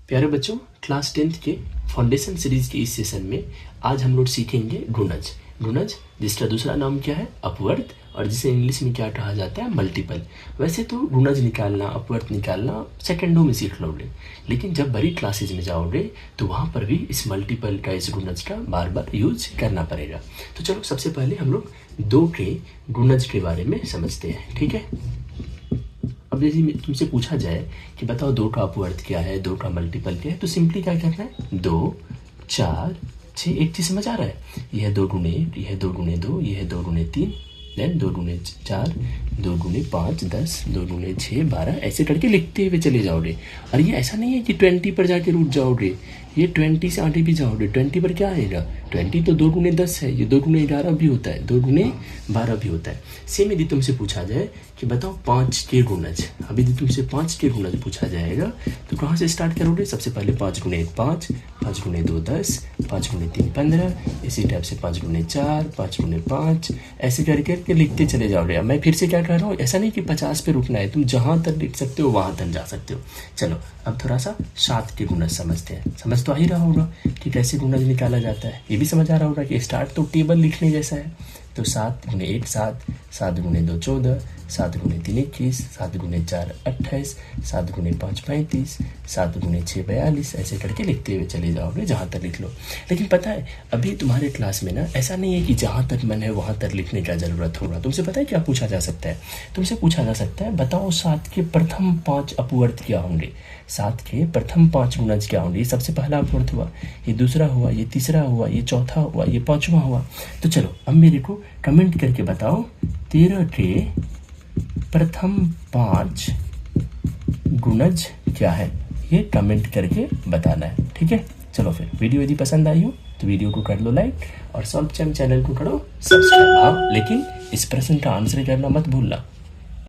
प्यारे बच्चों, class 10th के फाउंडेशन सीरीज के इस सेशन में आज हम लोग सीखेंगे गुणज। गुणज जिसका दूसरा नाम क्या है? अपवर्त, और जिसे इंग्लिश में क्या कहा जाता है? मल्टीपल। वैसे तो गुणज निकालना, अपवर्त निकालना सेकंडों में सीख लोगे, लेकिन जब बड़ी क्लासेज में जाओगे तो वहाँ पर भी इस मल्टीपल का, इस गुणज का बार बार यूज करना पड़ेगा। तो चलो सबसे पहले हम लोग दो के गुणज के बारे में समझते हैं, ठीक है। अब यदि तुमसे पूछा जाए कि बताओ दो का अपवर्त क्या है, दो का मल्टीपल क्या है, तो सिंपली क्या करना है? 2, 4, 6, एक चीज समझ आ रहा है? यह 2 गुणे, यह 2 गुणे 2, यह 2 गुणे 3, देन 2 गुणे 4, 2 गुणे 5, 10, 2 गुणे 6, 12, ऐसे करके लिखते हुए चले जाओगे। और ये ऐसा नहीं है कि 20 पर जाके रुक जाओगे, ये 20 से आगे भी जाओगे। 20 पर क्या आएगा? 20 तो 2 गुणे 10 है, ये 2 गुणे 11 भी होता है, 2 गुणे 12 भी होता है। सेम यदि तुमसे पूछा जाए कि बताओ 5 के गुणज, अब यदि तुमसे 5 के गुणज पूछा जाएगा तो कहाँ से स्टार्ट करोगे? सबसे पहले 5 गुणे 1 5, 5 गुणे 2 10, 5 गुणे 3 15, इसी टाइप से 5 गुणे 4, 5 गुणे 5, ऐसे करके लिखते चले जाओगे। अब मैं फिर से क्या कर रहा हूँ, ऐसा नहीं कि 50 पे रुकना है, तुम जहाँ तक लिख सकते हो वहाँ तक जा सकते हो। चलो अब थोड़ा सा 7 के गुणज समझते हैं। समझ तो आ ही रहा होगा कि कैसे गुणज निकाला जाता है, ये भी समझ आ रहा होगा कि स्टार्ट तो टेबल लिखने जैसा है। तो 7 गुणे 1 7, 7 गुणे 2 14, 7 गुणे 3 21, 7 गुणे 4 28, 7 गुणे 5 35, 7 गुणे 6 42, ऐसे करके लिखते हुए चले जाओगे, जहाँ तक लिख लो। लेकिन पता है अभी तुम्हारे क्लास में ना ऐसा नहीं है कि जहाँ तक मन है वहाँ तक लिखने का ज़रूरत होगा। तुमसे पता है क्या पूछा जा सकता है? तुमसे पूछा जा सकता है बताओ 7 के प्रथम 5 अपवर्त क्या होंगे, 7 के प्रथम 5 गुणज क्या होंगे। ये सबसे पहला अपवर्त हुआ, ये दूसरा हुआ, ये तीसरा हुआ, ये चौथा हुआ, ये पाँचवा हुआ। तो चलो अब मेरे को कमेंट करके बताओ 13 के प्रथम 5 गुणज क्या है, ये कमेंट करके बताना है, ठीक है। चलो फिर वीडियो यदि पसंद आई हो तो वीडियो को कर लो लाइक और सॉल्व चैम चैनल को करो सब्सक्राइब। हाँ, लेकिन इस प्रश्न का आंसर करना मत भूलना।